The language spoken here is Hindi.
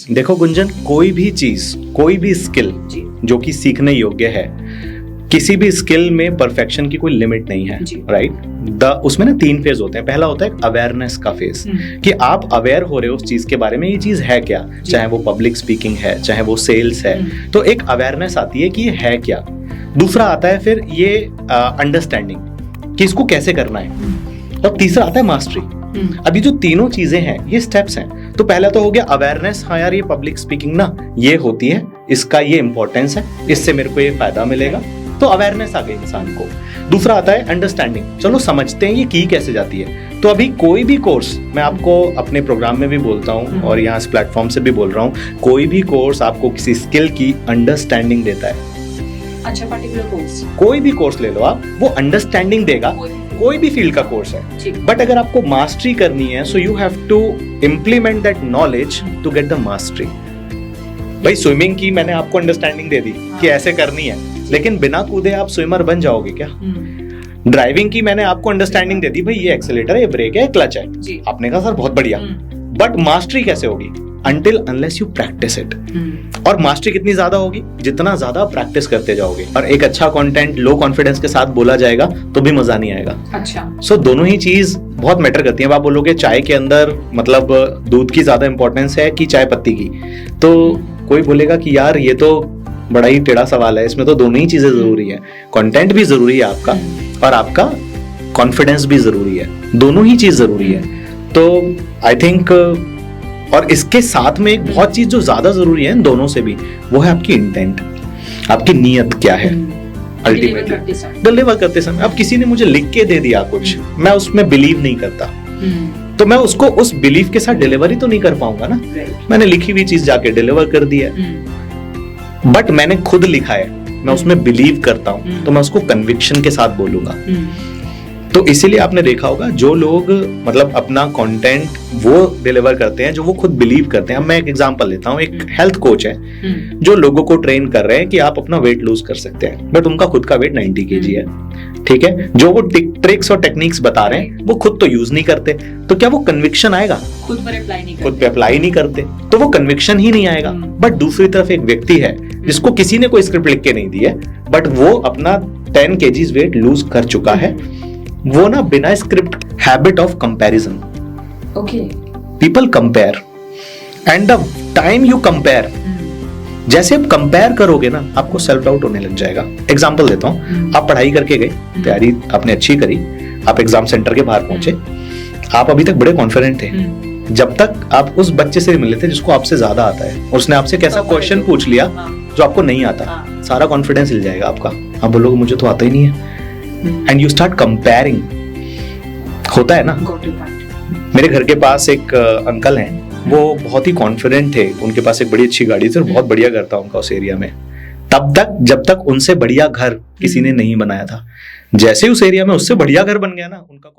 देखो गुंजन, कोई भी चीज, कोई भी स्किल जो कि सीखने योग्य है, किसी भी स्किल में परफेक्शन की कोई लिमिट नहीं है, राइट। उसमें ना 3 फेज होते हैं। पहला होता है अवेयरनेस का फेज, कि आप अवेयर हो रहे हो उस चीज के बारे में, ये चीज है क्या, चाहे वो पब्लिक स्पीकिंग है, चाहे वो सेल्स है, तो एक अवेयरनेस आती है कि ये है क्या। दूसरा आता है फिर ये अंडरस्टैंडिंग कि इसको कैसे करना है, और तीसरा आता है मास्टरी। अभी जो तीनों चीजें हैं ये स्टेप्स हैं। तो पहला तो हो गया अवेयरनेस, हाँ यार ये पब्लिक स्पीकिंग ना ये होती है, इसका ये इंपॉर्टेंस है, इससे मेरे को ये फायदा मिलेगा, तो अवेयरनेस आ गई इंसान को। दूसरा आता है अंडरस्टैंडिंग, चलो समझते हैं ये की कैसे जाती है। तो अभी कोई भी कोर्स, मैं आपको अपने प्रोग्राम में भी बोलता हूँ और यहाँ इस प्लेटफॉर्म से भी बोल रहा हूँ, कोई भी कोर्स आपको किसी स्किल की अंडरस्टैंडिंग देता है। अच्छा, पर्टिकुलर कोर्स, कोई भी कोर्स ले लो आप, वो अंडरस्टैंडिंग देगा, कोई भी फील्ड का कोर्स है। बट अगर आपको मास्टरी करनी है, so you have to implement that knowledge to get the mastery. भाई स्विमिंग की मैंने आपको अंडरस्टैंडिंग दे दी कि ऐसे करनी है, लेकिन बिना कूदे आप स्विमर बन जाओगे क्या? ड्राइविंग की मैंने आपको अंडरस्टैंडिंग दे दी, भाई ये एक्सीलेटर है, ये ब्रेक है, क्लच है, आपने कहा सर बहुत बढ़िया, बट मास्टरी कैसे होगी? Until unless you practice it। और मास्टरी कितनी ज्यादा होगी? जितना ज्यादा प्रैक्टिस करते जाओगे। और एक अच्छा कंटेंट लो कॉन्फिडेंस के साथ बोला जाएगा तो भी मजा नहीं आएगा। अच्छा, सो दोनों ही चीज बहुत मैटर करती है। आप बोलोगे चाय के अंदर मतलब दूध की ज्यादा इंपॉर्टेंस है कि चाय पत्ती की, तो कोई बोलेगा कि यार ये तो बड़ा ही टेढ़ा सवाल है, इसमें तो दोनों ही चीजें जरूरी है। कंटेंट भी जरूरी है आपका, और आपका कॉन्फिडेंस भी जरूरी है, दोनों ही चीज जरूरी है। तो आई थिंक, और इसके साथ में एक बहुत चीज जो ज्यादा जरूरी है इन दोनों से भी, वो है आपकी इंटेंट, आपकी नीयत क्या है। अल्टीमेटली डिलीवर करते समय अब किसी ने मुझे लिख के दे दिया कुछ, मैं उसमें बिलीव नहीं करता, तो मैं उसको उस बिलीव के साथ डिलीवर ही तो नहीं कर पाऊंगा ना। मैंने लिखी हुई चीज जाके डिलीवर कर दी है, बट मैंने खुद लिखा है, मैं उसमें बिलीव करता हूं, तो मैं उसको कन्विक्शन के साथ बोलूंगा। तो इसीलिए आपने देखा होगा जो लोग मतलब अपना कंटेंट वो डिलीवर करते हैं जो वो खुद बिलीव करते हैं। अब मैं एक एग्जांपल लेता हूँ, एक हेल्थ कोच है जो लोगों को ट्रेन कर रहे हैं कि आप अपना वेट लूज कर सकते हैं, बट उनका खुद का वेट 90 kg है, ठीक है। जो वो ट्रिक्स और टेक्निक्स बता रहे हैं वो खुद तो यूज नहीं करते, तो क्या वो कन्विक्शन आएगा? खुद पे अप्लाई नहीं करते, तो वो कन्विक्शन ही नहीं आएगा। बट दूसरी तरफ एक व्यक्ति है जिसको किसी ने कोई स्क्रिप्ट लिख के नहीं दी है, बट वो अपना 10 kg वेट लूज कर चुका है, वो ना बिना script, habit of comparison. Okay, people compare, and the time you compare, जैसे आप कंपेयर करोगे ना आपको सेल्फ डाउट होने लग जाएगा। एग्जांपल देता हूं, आप पढ़ाई करके गए, तैयारी आपने अच्छी करी, आप एग्जाम सेंटर के बाहर पहुंचे, आप अभी तक बड़े कॉन्फिडेंट थे, जब तक आप उस बच्चे से मिले थे जिसको आपसे ज्यादा आता है, और उसने आपसे कैसा क्वेश्चन पूछ लिया जो आपको नहीं आता, सारा कॉन्फिडेंस हिल जाएगा आपका। आप बोलोगे मुझे तो आता ही नहीं है, एंड यू स्टार्ट कंपेयरिंग। होता है ना। मेरे घर के पास एक अंकल हैं, वो बहुत ही कॉन्फिडेंट थे, उनके पास एक बड़ी अच्छी गाड़ी थी और बहुत बढ़िया घर था उनका उस एरिया में, तब तक जब तक उनसे बढ़िया घर किसी ने नहीं बनाया था। जैसे उस एरिया में उससे बढ़िया घर बन गया ना, उनका